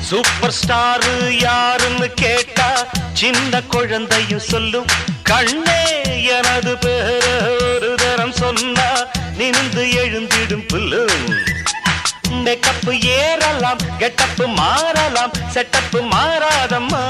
Super star யாருன்னு கேட்டா சின்ன குழந்தையும் சொல்லும். கண்ணே எனது பேர ஒரு தரம் சொன்னா நிமிந்து எழுந்திடும் புல்லும். மேக்கப்பு ஏறலாம், கெட்டப்பு மாறலாம், செட்டப்பு மாறாதம்மா.